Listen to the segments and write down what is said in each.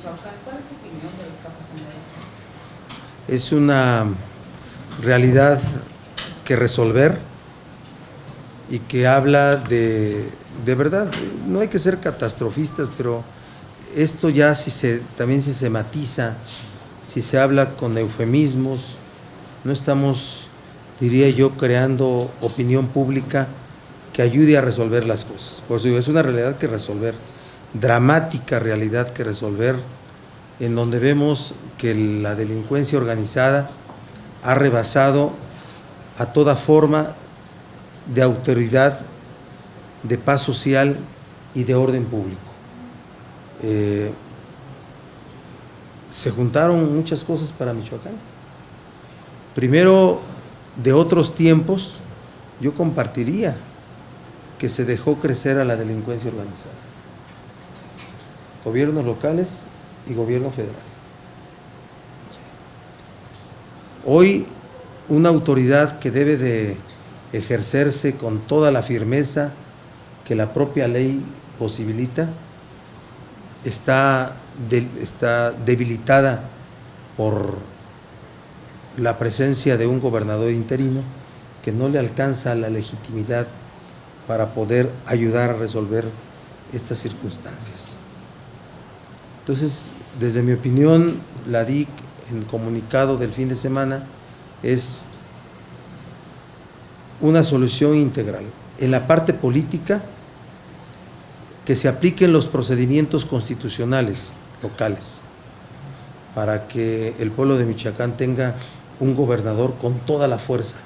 Michoacán. ¿Cuál es su opinión de lo que está pasando ahí? Es una realidad que resolver y que habla de verdad, no hay que ser catastrofistas, pero esto ya también si se matiza, si se habla con eufemismos, no estamos, diría yo, creando opinión pública que ayude a resolver las cosas. Por eso es una realidad que resolver, dramática realidad que resolver, en donde vemos que la delincuencia organizada ha rebasado a toda forma de autoridad, de paz social y de orden público. Se juntaron muchas cosas para Michoacán. Primero, de otros tiempos, yo compartiría que se dejó crecer a la delincuencia organizada. Gobiernos locales y gobierno federal. Hoy, una autoridad que debe de ejercerse con toda la firmeza que la propia ley posibilita, está debilitada por la presencia de un gobernador interino que no le alcanza la legitimidad para poder ayudar a resolver estas circunstancias. Entonces, desde mi opinión, la DIC, en el comunicado del fin de semana, es una solución integral. En la parte política, que se apliquen los procedimientos constitucionales locales para que el pueblo de Michoacán tenga un gobernador con toda la fuerza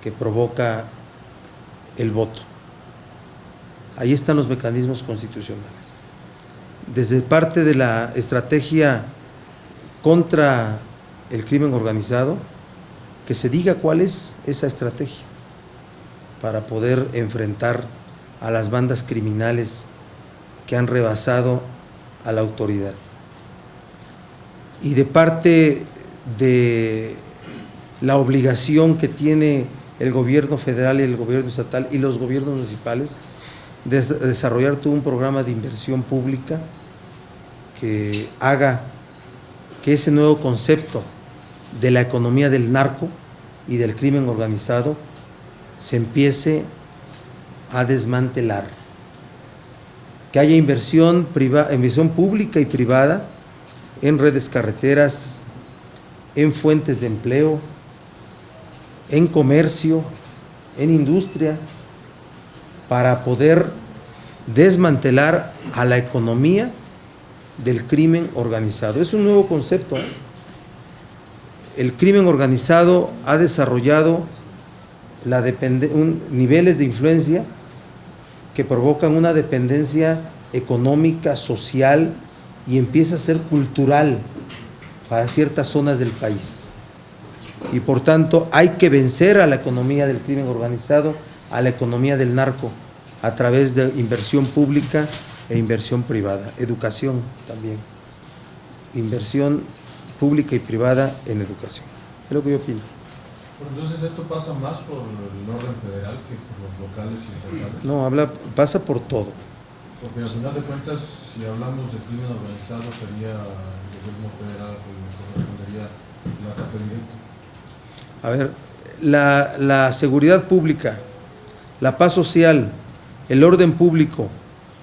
que provoca el voto. Ahí están los mecanismos constitucionales. Desde parte de la estrategia contra el crimen organizado, que se diga cuál es esa estrategia para poder enfrentar a las bandas criminales que han rebasado a la autoridad. Y de parte de la obligación que tiene el gobierno federal y el gobierno estatal y los gobiernos municipales de desarrollar todo un programa de inversión pública que haga que ese nuevo concepto de la economía del narco y del crimen organizado se empiece a desmantelar, que haya inversión pública y privada en redes carreteras, en fuentes de empleo, en comercio, en industria, para poder desmantelar a la economía del crimen organizado. Es un nuevo concepto. El crimen organizado ha desarrollado niveles de influencia que provocan una dependencia económica, social, y empieza a ser cultural para ciertas zonas del país. Y por tanto hay que vencer a la economía del crimen organizado, a la economía del narco, a través de inversión pública e inversión privada. Educación también. Inversión pública y privada en educación. Es lo que yo opino. Entonces, ¿esto pasa más por el orden federal que por los locales y estatales? No, pasa por todo. Porque al final de cuentas, si hablamos de crimen organizado, sería el gobierno federal que correspondería el ataque directo. A ver, la seguridad pública, la paz social, el orden público,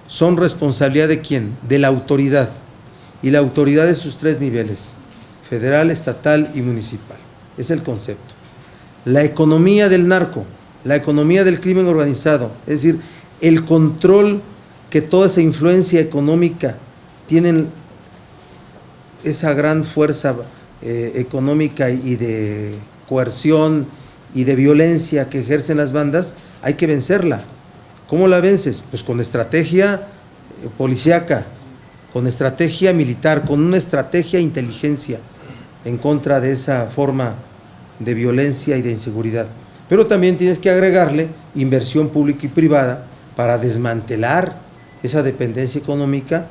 son responsabilidad ¿de quién? De la autoridad. Y la autoridad de sus tres niveles, federal, estatal y municipal. Es el concepto. La economía del narco, la economía del crimen organizado, es decir, el control que toda esa influencia económica tienen, esa gran fuerza económica y de coerción y de violencia que ejercen las bandas, hay que vencerla. ¿Cómo la vences? Pues con estrategia policíaca, con estrategia militar, con una estrategia de inteligencia en contra de esa forma de violencia y de inseguridad. Pero también tienes que agregarle inversión pública y privada para desmantelar esa dependencia económica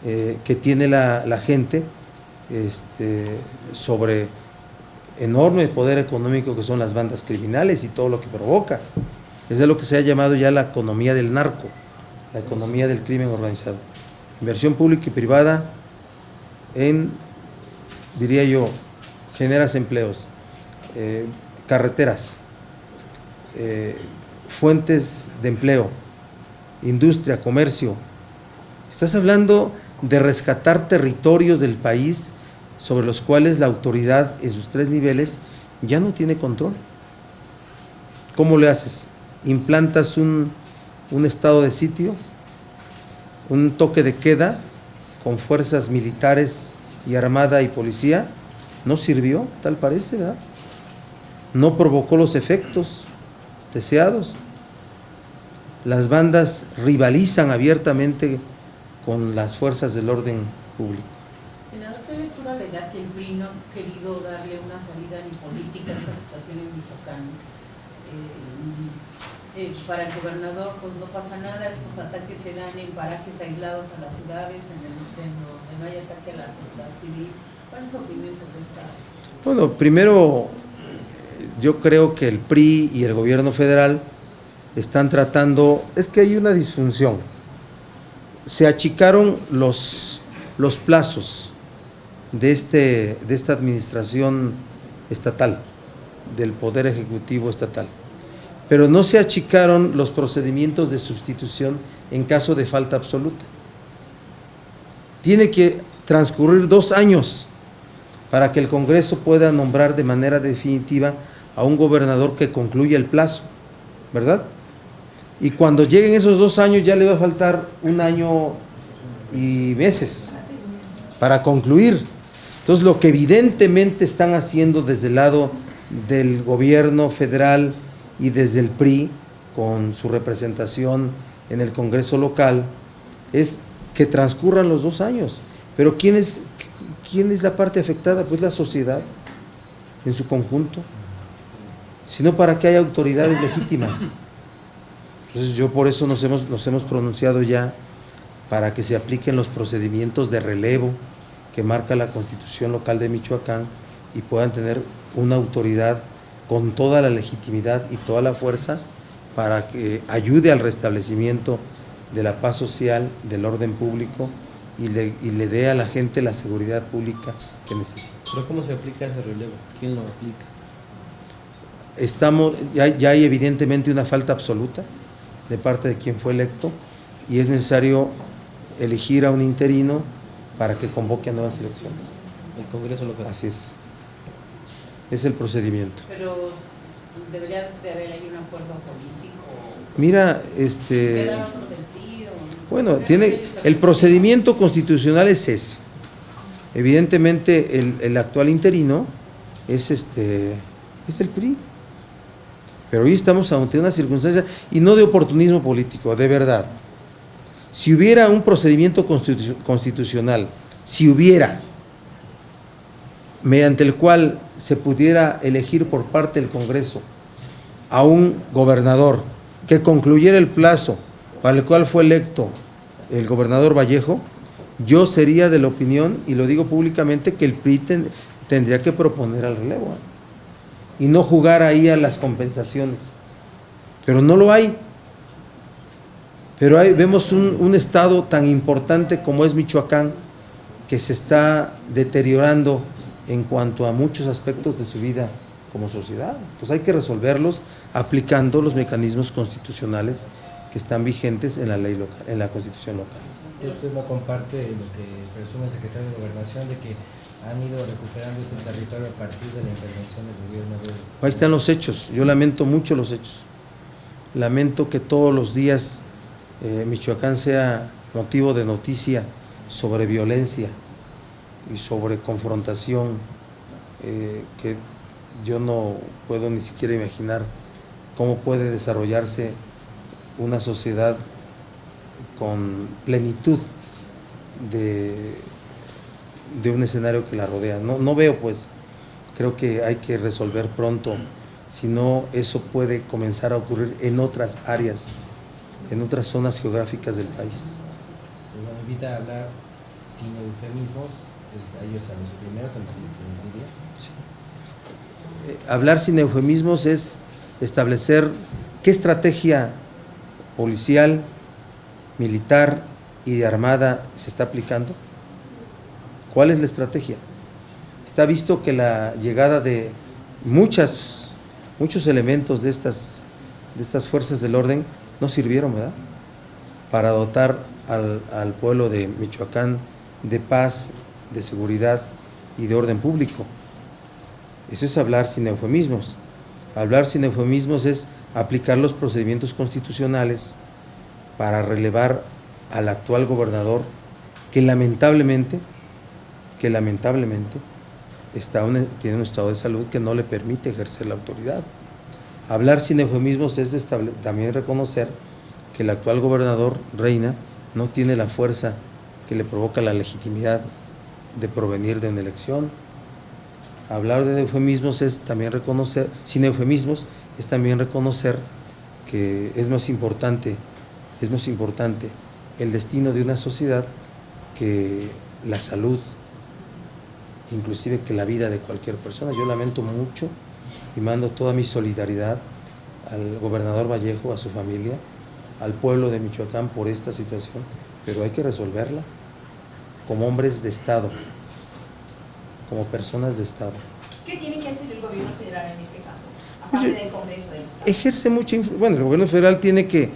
que tiene la gente sobre enorme poder económico que son las bandas criminales y todo lo que provoca. Es de lo que se ha llamado ya la economía del narco, la economía del crimen organizado. Inversión pública y privada diría yo, generas empleos, carreteras, fuentes de empleo, industria, comercio. Estás hablando de rescatar territorios del país sobre los cuales la autoridad en sus 3 niveles ya no tiene control. ¿Cómo le haces? Implantas un estado de sitio, un toque de queda con fuerzas militares y armada y policía. No sirvió, tal parece, ¿verdad? No provocó los efectos deseados. Las bandas rivalizan abiertamente con las fuerzas del orden público. Senador, ¿qué lectura le da que el PRI no ha querido darle una salida ni política a esta situación en Michoacán? Para el gobernador, pues no pasa nada, estos ataques se dan en parajes aislados a las ciudades, donde no hay ataque a la sociedad civil. ¿Cuál es su opinión sobre esta? Bueno, primero, yo creo que el PRI y el gobierno federal están tratando, es que hay una disfunción. Se achicaron los plazos de esta administración estatal, del Poder Ejecutivo estatal, pero no se achicaron los procedimientos de sustitución en caso de falta absoluta. Tiene que transcurrir 2 años para que el Congreso pueda nombrar de manera definitiva a un gobernador que concluya el plazo, ¿verdad? Y cuando lleguen esos 2 años ya le va a faltar 1 año y meses para concluir. Entonces, lo que evidentemente están haciendo desde el lado del gobierno federal y desde el PRI, con su representación en el Congreso local, es que transcurran los 2 años. Pero ¿quién es la parte afectada? Pues la sociedad en su conjunto, sino para que haya autoridades legítimas. Entonces yo por eso nos hemos pronunciado ya para que se apliquen los procedimientos de relevo que marca la Constitución local de Michoacán y puedan tener una autoridad con toda la legitimidad y toda la fuerza para que ayude al restablecimiento de la paz social, del orden público y le dé a la gente la seguridad pública que necesita. ¿Pero cómo se aplica ese relevo? ¿Quién lo aplica? Ya hay evidentemente una falta absoluta de parte de quien fue electo y es necesario elegir a un interino para que convoque a nuevas elecciones. El Congreso local. Así es el procedimiento. Pero debería de haber ahí un acuerdo político. Mira, ¿Queda otro del PRI o? Bueno, el procedimiento constitucional es ese. Evidentemente el actual interino es el PRI. Pero hoy estamos ante una circunstancia, y no de oportunismo político, de verdad. Si hubiera un procedimiento constitucional, mediante el cual se pudiera elegir por parte del Congreso a un gobernador que concluyera el plazo para el cual fue electo el gobernador Vallejo, yo sería de la opinión, y lo digo públicamente, que el PRI tendría que proponer al relevo, y no jugar ahí a las compensaciones. Pero no lo hay. Pero vemos un estado tan importante como es Michoacán, que se está deteriorando en cuanto a muchos aspectos de su vida como sociedad. Entonces hay que resolverlos aplicando los mecanismos constitucionales que están vigentes en la ley local, en la Constitución local. ¿Usted no comparte lo que presume el secretario de Gobernación de que han ido recuperando este territorio a partir de la intervención del gobierno de... Ahí están los hechos. Yo lamento mucho los hechos. Lamento que todos los días Michoacán sea motivo de noticia sobre violencia y sobre confrontación, que yo no puedo ni siquiera imaginar cómo puede desarrollarse una sociedad con plenitud de un escenario que la rodea. No veo, pues, creo que hay que resolver pronto, si no eso puede comenzar a ocurrir en otras áreas, en otras zonas geográficas del país. Nos invita a hablar sin eufemismos, pues, a ellos a los primeros, a los que les diría. Hablar sin eufemismos es establecer qué estrategia policial, militar y de armada se está aplicando, ¿Cuál es la estrategia? Está visto que la llegada de muchos elementos de estas fuerzas del orden no sirvieron, ¿verdad?, para dotar al pueblo de Michoacán de paz, de seguridad y de orden público. Eso es hablar sin eufemismos. Hablar sin eufemismos es aplicar los procedimientos constitucionales para relevar al actual gobernador que lamentablemente tiene un estado de salud que no le permite ejercer la autoridad. Hablar sin eufemismos es también reconocer que el actual gobernador, Reina, no tiene la fuerza que le provoca la legitimidad de provenir de una elección. Hablar de eufemismos es también reconocer, sin eufemismos, es también reconocer que es más importante el destino de una sociedad que la salud, inclusive que la vida de cualquier persona. Yo lamento mucho y mando toda mi solidaridad al gobernador Vallejo, a su familia, al pueblo de Michoacán por esta situación, pero hay que resolverla como hombres de Estado, como personas de Estado. ¿Qué tiene que hacer el gobierno federal en este caso, aparte del Congreso del Estado? Ejerce mucha influencia. Bueno, el gobierno federal tiene que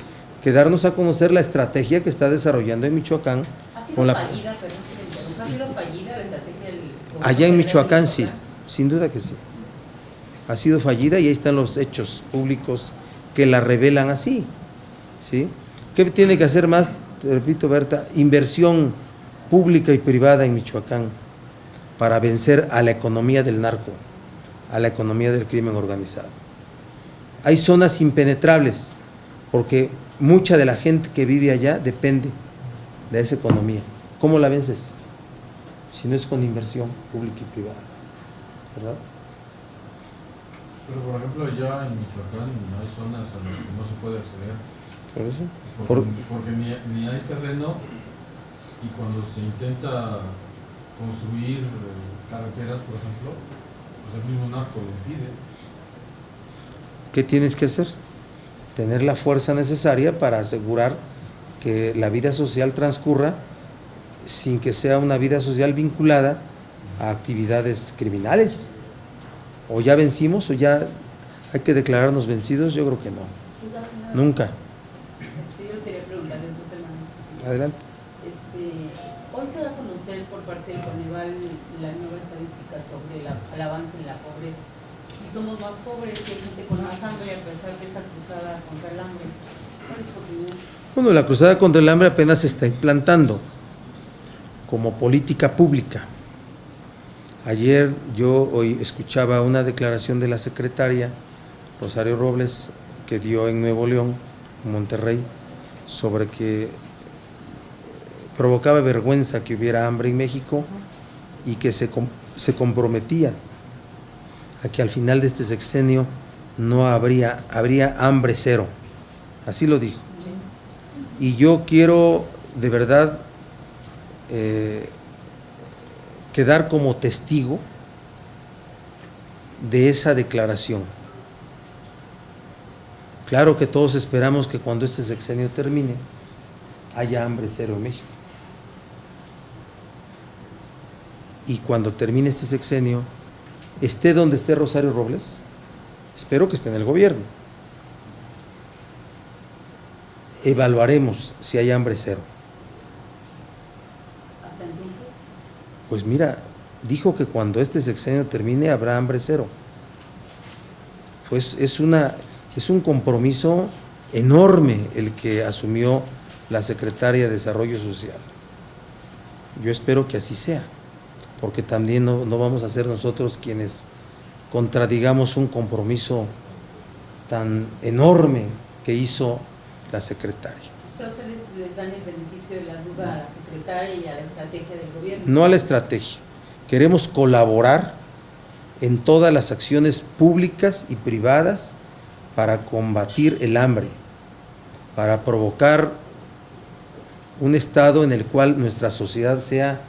darnos a conocer la estrategia que está desarrollando en Michoacán. ¿Ha sido fallida, perdón, ¿ha sido fallida la estrategia del gobierno allá en federal Michoacán? Sí, sin duda que sí. Ha sido fallida y ahí están los hechos públicos que la revelan así, ¿sí? ¿Qué tiene que hacer más? Te repito, Berta, inversión pública y privada en Michoacán para vencer a la economía del narco, a la economía del crimen organizado. Hay zonas impenetrables porque mucha de la gente que vive allá depende de esa economía. ¿Cómo la vences? Si no es con inversión pública y privada, ¿verdad? Pero por ejemplo allá en Michoacán hay zonas a las que no se puede acceder. ¿Por eso? Porque ni hay terreno, y cuando se intenta construir carreteras, por ejemplo, pues el mismo narco lo impide. ¿Qué tienes que hacer? Tener la fuerza necesaria para asegurar que la vida social transcurra sin que sea una vida social vinculada a actividades criminales. O ya vencimos o ya hay que declararnos vencidos. Yo creo que no. Nunca. Yo quería preguntar de otro tema. Adelante. Hoy se va a conocer por parte del Coneval la nueva estadística sobre el avance en la pobreza. Y somos más pobres y hay gente con más hambre a pesar de esta cruzada contra el hambre. ¿Cuál es su opinión? Bueno, la cruzada contra el hambre apenas se está implantando como política pública. Ayer hoy escuchaba una declaración de la secretaria Rosario Robles que dio en Nuevo León, en Monterrey, sobre que provocaba vergüenza que hubiera hambre en México y que se comprometía a que al final de este sexenio no habría hambre cero. Así lo dijo. Y yo quiero de verdad quedar como testigo de esa declaración. Claro que todos esperamos que cuando este sexenio termine haya hambre cero en México. Y cuando termine este sexenio, esté donde esté Rosario Robles, espero que esté en el gobierno, evaluaremos si hay hambre cero. ¿Hasta entonces? Pues mira, dijo que cuando este sexenio termine habrá hambre cero. Pues es un compromiso enorme el que asumió la secretaria de Desarrollo Social. Yo espero que así sea, porque también no vamos a ser nosotros quienes contradigamos un compromiso tan enorme que hizo la secretaria. ¿Ustedes les dan el beneficio de la duda a la secretaria y a la estrategia del gobierno? No a la estrategia. Queremos colaborar en todas las acciones públicas y privadas para combatir el hambre, para provocar un estado en el cual nuestra sociedad sea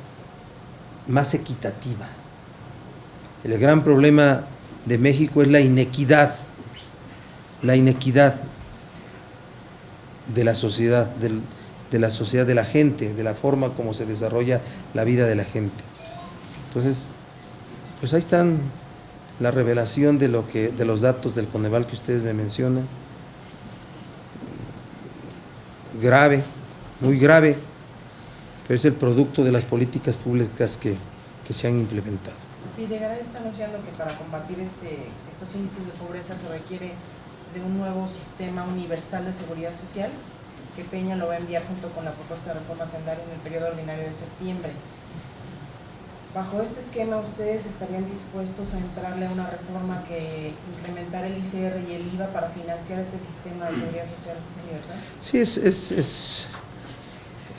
más equitativa. El gran problema de México es la inequidad de la sociedad, de la sociedad de la gente, de la forma como se desarrolla la vida de la gente. Entonces, pues ahí están la revelación de los datos del Coneval que ustedes me mencionan. Grave, muy grave, pero es el producto de las políticas públicas que se han implementado. Videgaray está anunciando que para combatir estos índices de pobreza se requiere de un nuevo sistema universal de seguridad social, que Peña lo va a enviar junto con la propuesta de reforma hacendaria en el periodo ordinario de septiembre. Bajo este esquema, ¿ustedes estarían dispuestos a entrarle a una reforma que incrementara el ICR y el IVA para financiar este sistema de seguridad social universal? Sí,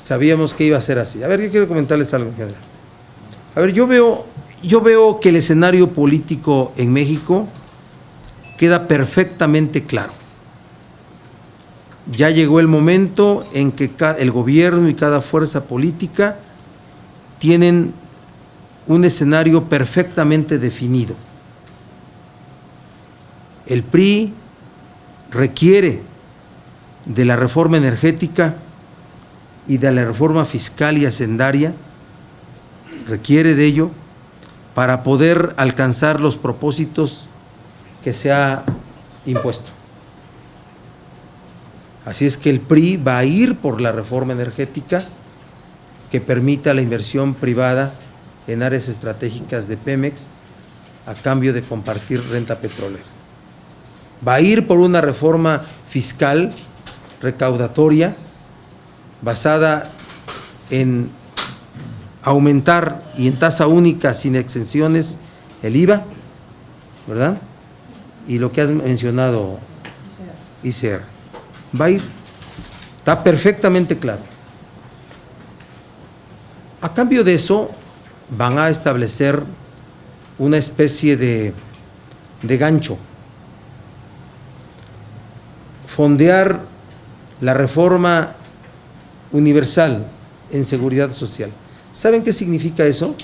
sabíamos que iba a ser así. A ver, yo quiero comentarles algo en general. A ver, yo veo que el escenario político en México queda perfectamente claro. Ya llegó el momento en que el gobierno y cada fuerza política tienen un escenario perfectamente definido. El PRI requiere de la reforma energética y de la reforma fiscal y hacendaria, requiere de ello para poder alcanzar los propósitos que se ha impuesto. Así es que el PRI va a ir por la reforma energética que permita la inversión privada en áreas estratégicas de Pemex a cambio de compartir renta petrolera. Va a ir por una reforma fiscal recaudatoria basada en aumentar y en tasa única sin exenciones el IVA, ¿verdad? Y lo que has mencionado, ICR. Va a ir, está perfectamente claro. A cambio de eso, van a establecer una especie de gancho, fondear la reforma universal en seguridad social. ¿Saben qué significa eso?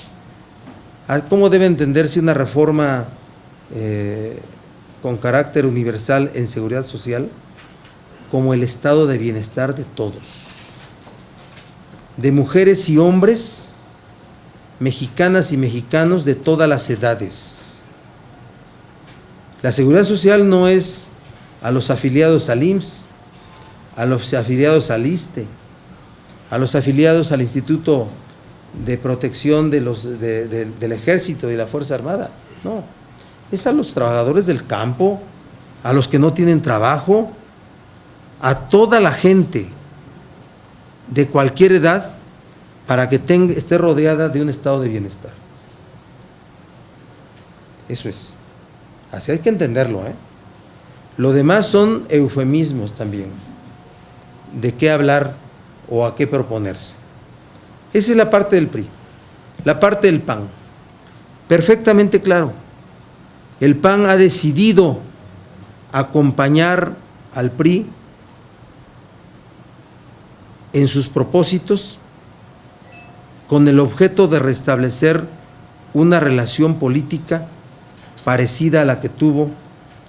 ¿Cómo debe entenderse una reforma con carácter universal en seguridad social? Como el estado de bienestar de todos, de mujeres y hombres, mexicanas y mexicanos de todas las edades. La seguridad social no es a los afiliados al IMSS, a los afiliados al ISSSTE, a los afiliados al Instituto de Protección del Ejército y la Fuerza Armada. No, es a los trabajadores del campo, a los que no tienen trabajo, a toda la gente de cualquier edad para que esté rodeada de un estado de bienestar. Eso es. Así hay que entenderlo, ¿eh? Lo demás son eufemismos también, de qué hablar o a qué proponerse. Esa es la parte del PRI. La parte del PAN, perfectamente claro. El PAN ha decidido acompañar al PRI en sus propósitos con el objeto de restablecer una relación política parecida a la que tuvo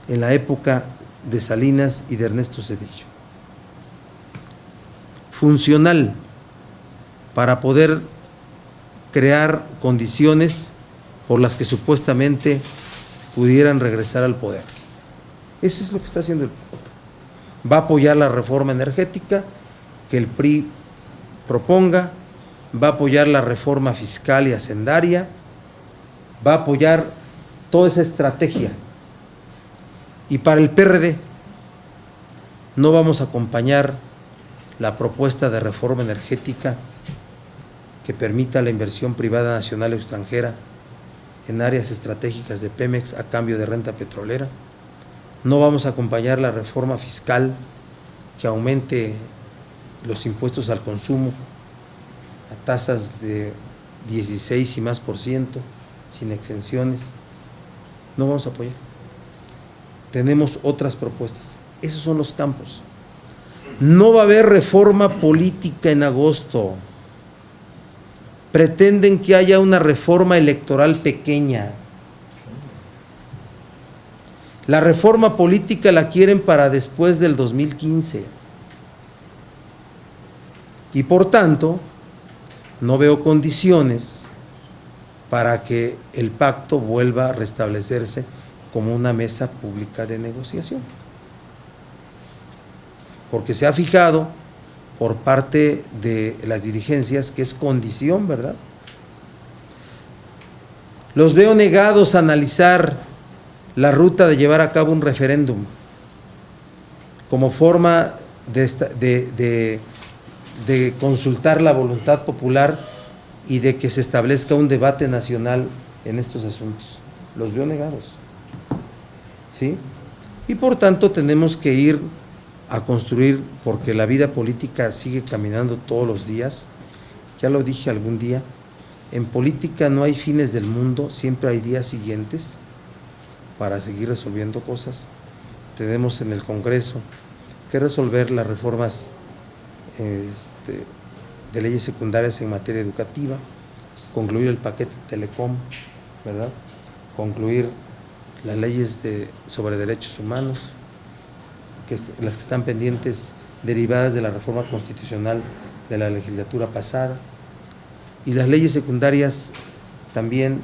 en la época de Salinas y de Ernesto Zedillo. Funcional para poder crear condiciones por las que supuestamente pudieran regresar al poder. Eso es lo que está haciendo el PRI. Va a apoyar la reforma energética que el PRI proponga, va a apoyar la reforma fiscal y hacendaria, va a apoyar toda esa estrategia. Y para el PRD no vamos a acompañar la propuesta de reforma energética que permita la inversión privada nacional o extranjera en áreas estratégicas de Pemex a cambio de renta petrolera. No vamos a acompañar la reforma fiscal que aumente los impuestos al consumo a tasas de 16 y más %, sin exenciones. No vamos a apoyar. Tenemos otras propuestas. Esos son los campos. No va a haber reforma política en agosto. Pretenden que haya una reforma electoral pequeña. La reforma política la quieren para después del 2015. Y por tanto, no veo condiciones para que el pacto vuelva a restablecerse como una mesa pública de negociación. Porque se ha fijado por parte de las dirigencias que es condición, ¿verdad? Los veo negados a analizar la ruta de llevar a cabo un referéndum como forma de consultar la voluntad popular y de que se establezca un debate nacional en estos asuntos. Los veo negados, ¿sí? Y por tanto tenemos que ir a construir, porque la vida política sigue caminando todos los días. Ya lo dije algún día, en política no hay fines del mundo, siempre hay días siguientes para seguir resolviendo cosas. Tenemos en el Congreso que resolver las reformas de leyes secundarias en materia educativa, concluir el paquete Telecom, ¿verdad? Concluir las leyes sobre derechos humanos, las que están pendientes derivadas de la reforma constitucional de la legislatura pasada, y las leyes secundarias también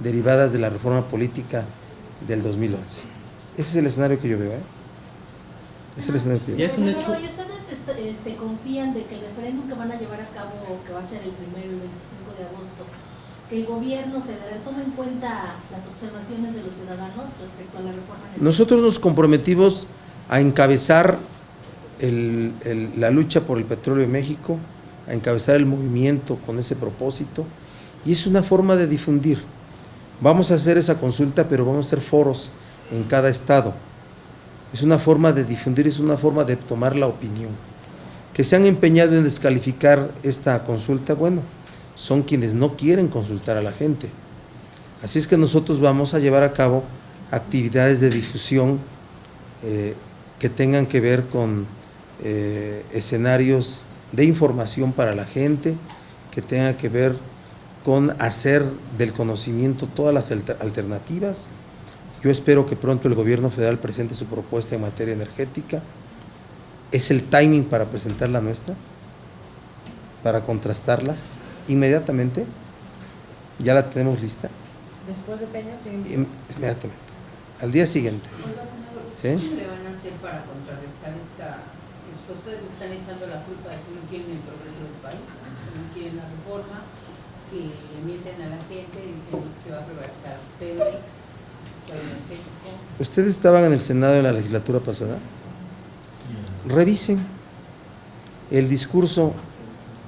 derivadas de la reforma política del 2011. Ese es el escenario que yo veo, ¿eh? Ese es el escenario que yo veo. Ya es un hecho. ¿Y ustedes confían de que el referéndum que van a llevar a cabo, que va a ser el 1 y el 25 de agosto, que el gobierno federal tome en cuenta las observaciones de los ciudadanos respecto a la reforma energética? Nosotros nos comprometimos a encabezar la lucha por el petróleo en México, a encabezar el movimiento con ese propósito, y es una forma de difundir. Vamos a hacer esa consulta, pero vamos a hacer foros en cada estado. Es una forma de difundir, es una forma de tomar la opinión. Que se han empeñado en descalificar esta consulta, bueno, son quienes no quieren consultar a la gente. Así es que nosotros vamos a llevar a cabo actividades de difusión que tengan que ver con escenarios de información para la gente, que tengan que ver con hacer del conocimiento todas las alternativas. Yo espero que pronto el gobierno federal presente su propuesta en materia energética. Es el timing para presentar la nuestra, para contrastarlas inmediatamente. Ya la tenemos lista. Después de Peña, sí. Inmediatamente. Al día siguiente. Oiga, senador, ¿Sí? ¿qué le van a hacer para contrarrestar que ustedes están echando la culpa de que no quieren el progreso del país, ¿no? Que no quieren la reforma, que le mienten a la gente diciendo que se va a privatizar Pemex, el energético? ¿Ustedes estaban en el Senado en la legislatura pasada? Revisen el discurso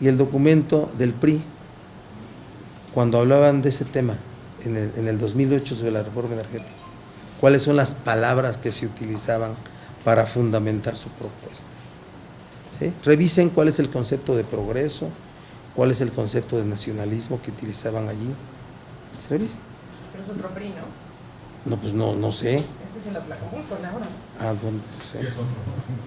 y el documento del PRI cuando hablaban de ese tema en el 2008 sobre la reforma energética. ¿Cuáles son las palabras que se utilizaban para fundamentar su propuesta? ¿Sí? Revisen cuál es el concepto de progreso, cuál es el concepto de nacionalismo que utilizaban allí. Revisen. Pero es otro PRI, ¿no? No, pues no sé. Este es el Atlacomulco, ahora, ¿no? Ah, bueno, no sé. ¿Qué es otro?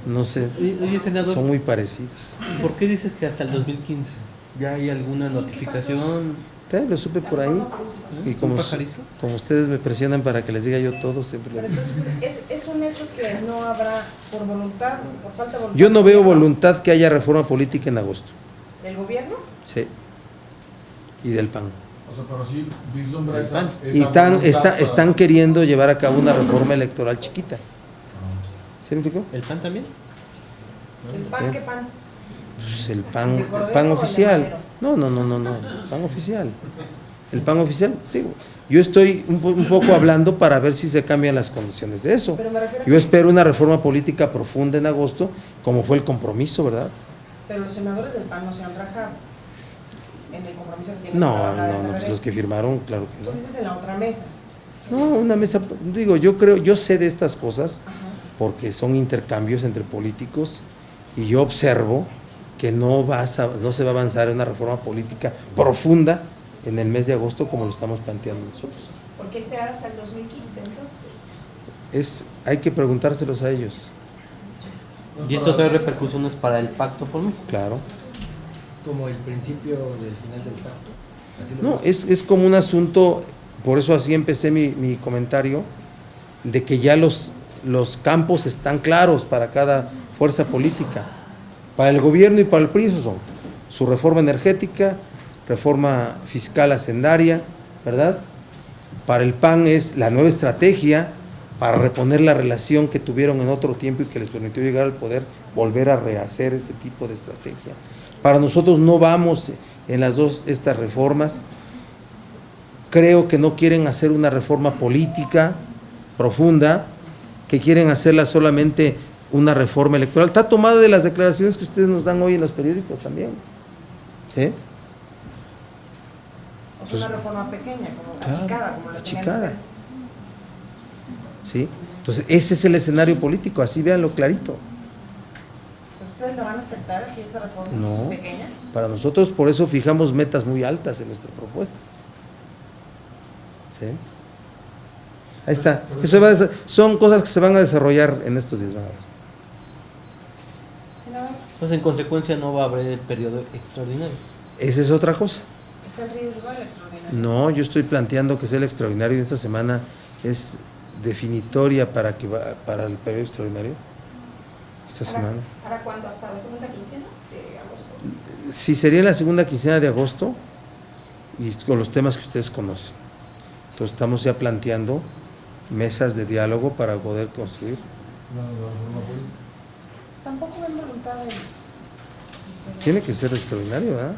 No sé. Oye, senador, Son muy parecidos. ¿por qué dices que hasta el 2015? ¿Ya hay alguna Sí, ¿qué notificación? Lo supe por ahí. Y ¿Un como pajarito? ustedes me presionan para que les diga yo todo, siempre Pero lo digo. entonces es un hecho que no habrá por voluntad, por falta de voluntad. Yo no veo voluntad que haya reforma política en agosto. ¿Del gobierno? Sí. Y del PAN. O sea, pero sí vislumbra El esa, PAN. esa Y voluntad para- están queriendo llevar a cabo una reforma electoral chiquita. ¿Sí me explicó? ¿El PAN también? ¿El PAN qué PAN? Pues el ¿De PAN Cordero o de oficial. Madero? No. PAN oficial. El PAN oficial, digo. Yo estoy un poco hablando para ver si se cambian las condiciones de eso. Pero me refiero a Yo que- espero una reforma política profunda en agosto, como fue el compromiso, ¿verdad? Pero los senadores del PAN no se han rajado en el compromiso que tienen. No, para la pues los que firmaron, claro que Tú no. dices en la otra mesa. No, una mesa, digo, yo sé de estas cosas Ajá. porque son intercambios entre políticos y yo observo que no se va a avanzar en una reforma política profunda en el mes de agosto como lo estamos planteando nosotros. ¿Por qué esperar hasta el 2015 entonces? Hay que preguntárselos a ellos, ¿Y esto trae repercusiones para el pacto por México? claro. Como el principio del final del pacto. Así lo No, ves. es como un asunto, por eso así empecé mi comentario, de que ya los campos están claros para cada fuerza política. Para el gobierno y para el PRI eso son su reforma energética, reforma fiscal hacendaria ¿verdad? Para el PAN es la nueva estrategia para reponer la relación que tuvieron en otro tiempo y que les permitió llegar al poder, volver a rehacer ese tipo de estrategia. Para nosotros no vamos en las dos estas reformas. Creo que no quieren hacer una reforma política profunda, que quieren hacerla solamente una reforma electoral. Está tomada de las declaraciones que ustedes nos dan hoy en los periódicos también. ¿Sí? O sea, una reforma pequeña, como Claro, achicada, como la achicada. tenían ¿Sí? Entonces, ese es el escenario político, así véanlo clarito. ustedes. ¿Ustedes la van a aceptar aquí esa reforma No. pequeña? Para nosotros, por eso fijamos metas muy altas en nuestra propuesta. ¿Sí? Ahí está. Eso son cosas que se van a desarrollar en estos días. Van a ver. Senador, Pues en consecuencia no va a haber periodo extraordinario. Esa es otra cosa. ¿está en riesgo el extraordinario? No, yo estoy planteando que sea el extraordinario de esta semana es definitoria para el periodo extraordinario. Esta semana. ¿Para cuándo? ¿Hasta la segunda quincena de agosto? Sí, sería la segunda quincena de agosto y con los temas que ustedes conocen. Entonces estamos ya planteando mesas de diálogo para poder construir. La reforma política. Tampoco ven voluntad Tiene que ser extraordinario, ¿verdad?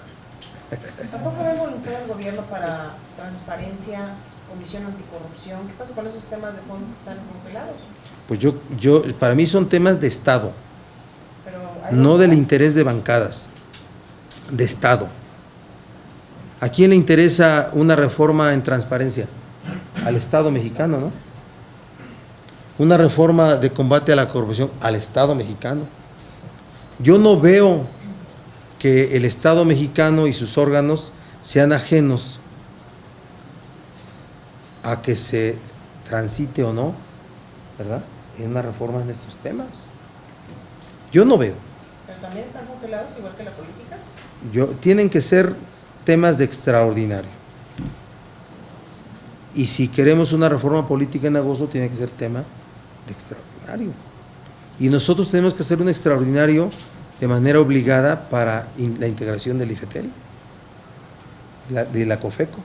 Tampoco ven voluntad del gobierno para transparencia, comisión anticorrupción. ¿Qué pasa con esos temas de fondo que están congelados? Pues para mí son temas de Estado, Pero hay no voluntad. del interés de bancadas, de Estado. ¿A quién le interesa una reforma en transparencia? Al Estado mexicano, ¿no? Una reforma de combate a la corrupción al Estado mexicano. Yo no veo que el Estado mexicano y sus órganos sean ajenos a que se transite o no, ¿verdad?, en una reforma en estos temas. Yo no veo. Pero también están congelados, igual que la política. Tienen que ser temas de extraordinario. Y si queremos una reforma política en agosto, tiene que ser tema de extraordinario. Y nosotros tenemos que hacer un extraordinario de manera obligada para la integración del IFETEL, de la COFECO.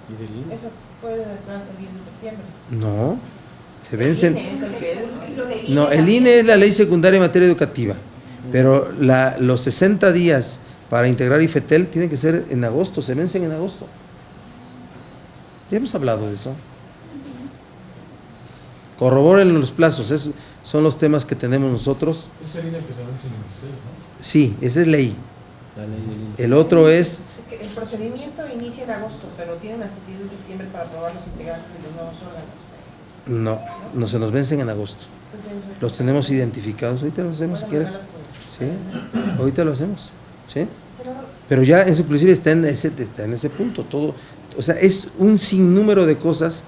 ¿Y del INE? Esas pueden estar hasta el 10 de septiembre. No, se vencen. El INE es el que- Lo del No, el INE es la ley secundaria en materia educativa, pero los 60 días para integrar IFETEL tienen que ser en agosto, se vencen en agosto. Ya hemos hablado de eso. Corroboren los plazos, esos son los temas que tenemos nosotros. Es el INE que se vence en el 26, ¿no? Sí, esa es ley. La ley del INE. El otro es, Es que el procedimiento inicia en agosto, pero tienen hasta el 10 de septiembre para aprobar los integrantes de los nuevos órganos. no se nos vencen en agosto. Entonces, Los tenemos identificados, ahorita lo hacemos si quieres. Sí, ahorita lo hacemos. ¿Sí? Senador, Pero ya inclusive está en ese punto todo, o sea, es un sinnúmero de cosas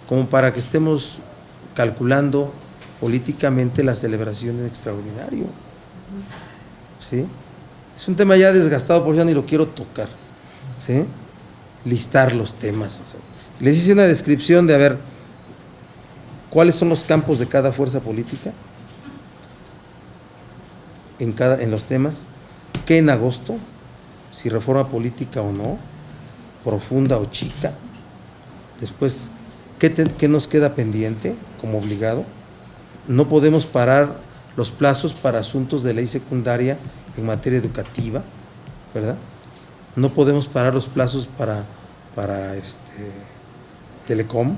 como para que estemos calculando políticamente la celebración en extraordinario. ¿Sí? Es un tema ya desgastado, por eso ya ni lo quiero tocar. ¿Sí? Listar los temas. O sea, les hice una descripción de a ver cuáles son los campos de cada fuerza política en los temas, qué en agosto, si reforma política o no, profunda o chica. Después, ¿qué nos queda pendiente como obligado? No podemos parar los plazos para asuntos de ley secundaria en materia educativa, ¿verdad? No podemos parar los plazos para Telecom.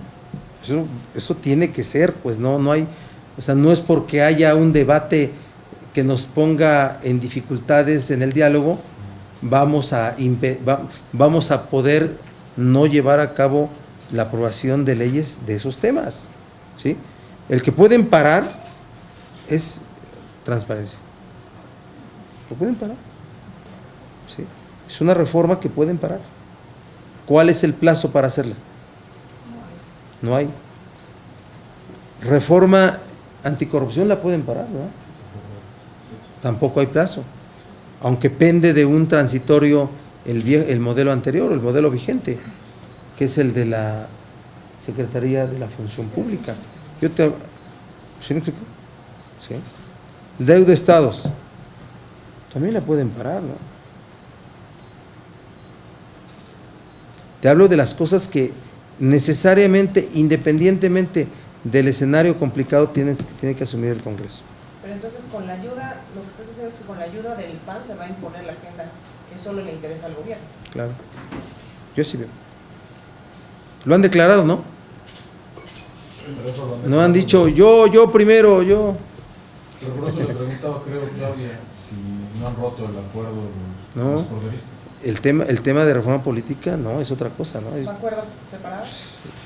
Eso tiene que ser, pues no hay, o sea, no es porque haya un debate que nos ponga en dificultades en el diálogo, vamos a poder no llevar a cabo la aprobación de leyes de esos temas, ¿sí? El que pueden parar es transparencia. Lo pueden parar, ¿sí? Es una reforma que pueden parar. ¿Cuál es el plazo para hacerla? No hay. Reforma anticorrupción la pueden parar, ¿verdad? Tampoco hay plazo, aunque pende de un transitorio el modelo anterior, el modelo vigente, que es el de la Secretaría de la Función Pública. ¿Sí me explico? ¿Sí? El deuda de estados, también la pueden parar, ¿no? Te hablo de las cosas que necesariamente, independientemente del escenario complicado, tiene que asumir el Congreso. Pero entonces con la ayuda, lo que estás diciendo es que con la ayuda del PAN se va a imponer la agenda que solo le interesa al gobierno. Claro. Yo sí veo. Lo han declarado, ¿no? Pero eso lo No han dicho yo primero, yo. Pero por eso le preguntaba, creo, Claudia, si no han roto el acuerdo No. los corderistas. El tema de reforma política no es otra cosa, ¿no? ¿Un acuerdo separado?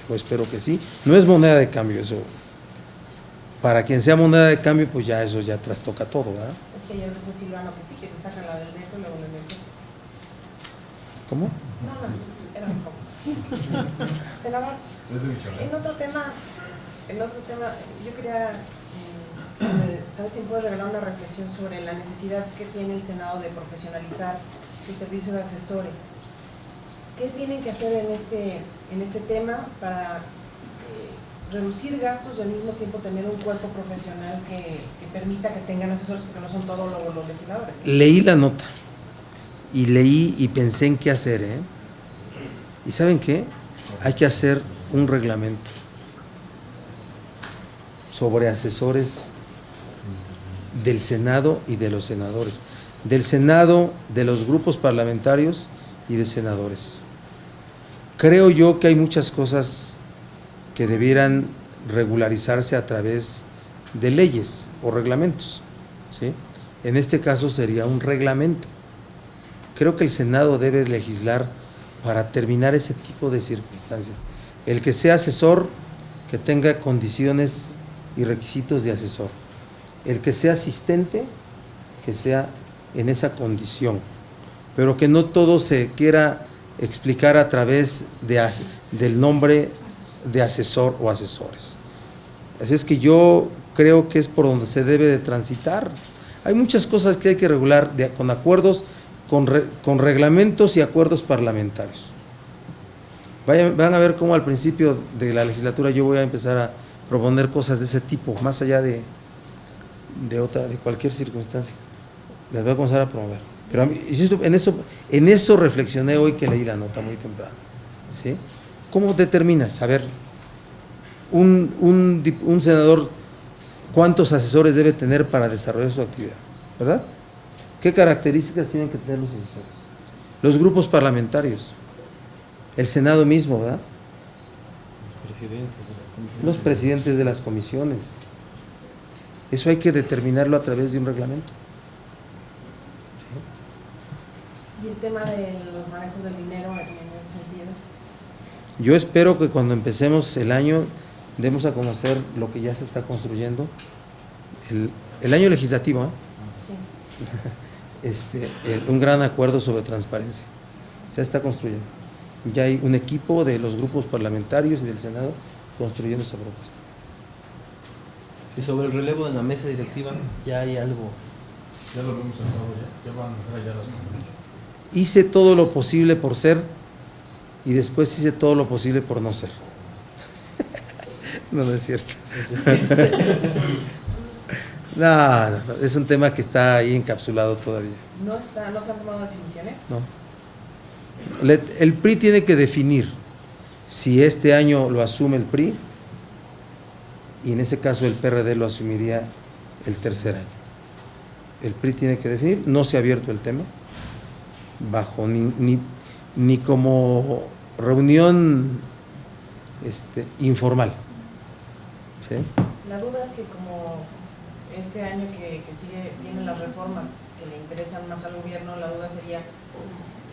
Yo espero que sí. No es moneda de cambio eso. Para quien sea moneda de cambio, pues ya eso ya trastoca todo, ¿verdad? Es que ayer decía Silvano que sí, que se sacan la del DF y luego le meten. ¿Cómo? No, era un poco. Senador, Es de Michoacán. en otro tema, yo quería saber si me puede revelar una reflexión sobre la necesidad que tiene el Senado de profesionalizar su servicio de asesores. ¿Qué tienen que hacer en este tema para reducir gastos y al mismo tiempo tener un cuerpo profesional que permita que tengan asesores, porque no son todos los legisladores? Leí la nota y leí y pensé en qué hacer, ¿eh? ¿Y saben qué? Hay que hacer un reglamento sobre asesores del Senado y de los senadores, del Senado, de los grupos parlamentarios y de senadores. Creo yo que hay muchas cosas que debieran regularizarse a través de leyes o reglamentos, ¿sí? En este caso sería un reglamento. Creo que el Senado debe legislar para terminar ese tipo de circunstancias. El que sea asesor, que tenga condiciones y requisitos de asesor. El que sea asistente, que sea en esa condición. Pero que no todo se quiera explicar a través del nombre de asesor o asesores. Así es que yo creo que es por donde se debe de transitar. Hay muchas cosas que hay que regular con acuerdos, con reglamentos y acuerdos parlamentarios. Van a ver cómo al principio de la legislatura yo voy a empezar a proponer cosas de ese tipo, más allá de cualquier circunstancia. Las voy a comenzar a promover. Pero a mí, en eso reflexioné hoy que leí la nota muy temprano, ¿sí? ¿Cómo determinas? A ver, un senador, ¿cuántos asesores debe tener para desarrollar su actividad? ¿Verdad? ¿Qué características tienen que tener los asesores? Los grupos parlamentarios, el Senado mismo, ¿verdad? Los presidentes de las comisiones. Eso hay que determinarlo a través de un reglamento. ¿Y el tema de los manejos del dinero en ese sentido? Yo espero que cuando empecemos el año demos a conocer lo que ya se está construyendo, el año legislativo, Sí. Un gran acuerdo sobre transparencia. Se está construyendo. Ya hay un equipo de los grupos parlamentarios y del Senado construyendo esa propuesta. Y sobre el relevo en la mesa directiva, ya hay algo. Ya lo vemos sentado ya van a ser allá las conferencias. Hice todo lo posible por ser y después hice todo lo posible por no ser. No, no es cierto. No, es un tema que está ahí encapsulado todavía. ¿No se han tomado definiciones? No. El PRI tiene que definir si este año lo asume el PRI y en ese caso el PRD lo asumiría el tercer año. El PRI tiene que definir, no se ha abierto el tema, bajo ni como reunión informal. ¿Sí? La duda es que como este año que vienen las reformas que le interesan más al gobierno, la duda sería,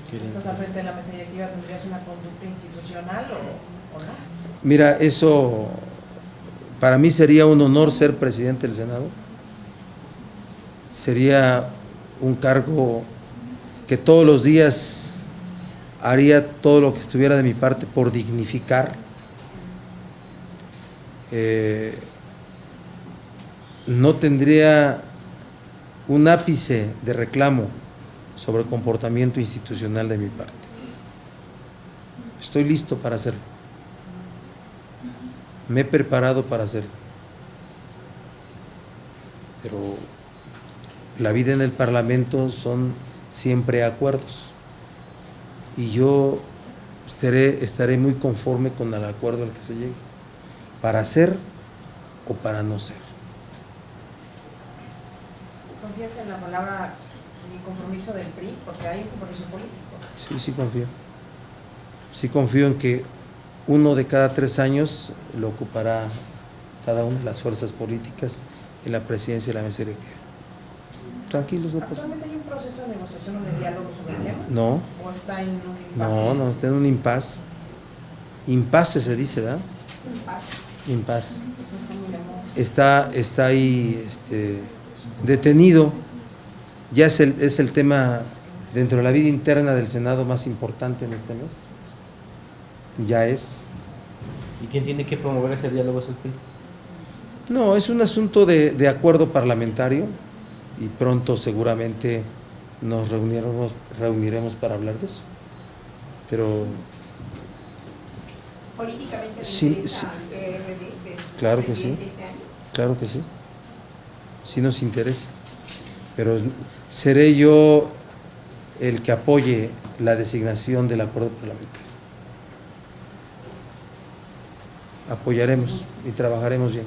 si tú estás al frente de la mesa directiva, ¿tendrías una conducta institucional o no? Mira, eso para mí sería un honor ser presidente del Senado. Sería un cargo que todos los días haría todo lo que estuviera de mi parte por dignificar. No tendría un ápice de reclamo sobre el comportamiento institucional de mi parte. Estoy listo para hacerlo. Me he preparado para hacerlo. Pero la vida en el Parlamento son siempre acuerdos. Y yo estaré muy conforme con el acuerdo al que se llegue, para ser o para no ser. ¿Confías en la palabra y compromiso del PRI? Porque hay un compromiso político. Sí, sí confío. Sí confío en que 1 de cada 3 años lo ocupará cada una de las fuerzas políticas en la presidencia de la mesa directiva. Tranquilos, no pasa. ¿Actualmente hay un proceso de negociación o de diálogo sobre el tema? No, ¿O está en un no, está en un impasse. Impasse se dice, ¿verdad? Impasse. Está ahí detenido. Ya es el tema dentro de la vida interna del Senado más importante en este mes. Ya es. ¿Y quién tiene que promover ese diálogo es el PRI? No, es un asunto de acuerdo parlamentario y pronto seguramente nos reuniremos para hablar de eso. Pero ¿Políticamente le Sí, interesa sí. al PRD ser Claro que sí. presidente este año? claro que sí, sí nos interesa. Pero seré yo el que apoye la designación del acuerdo parlamentario. Apoyaremos y trabajaremos bien.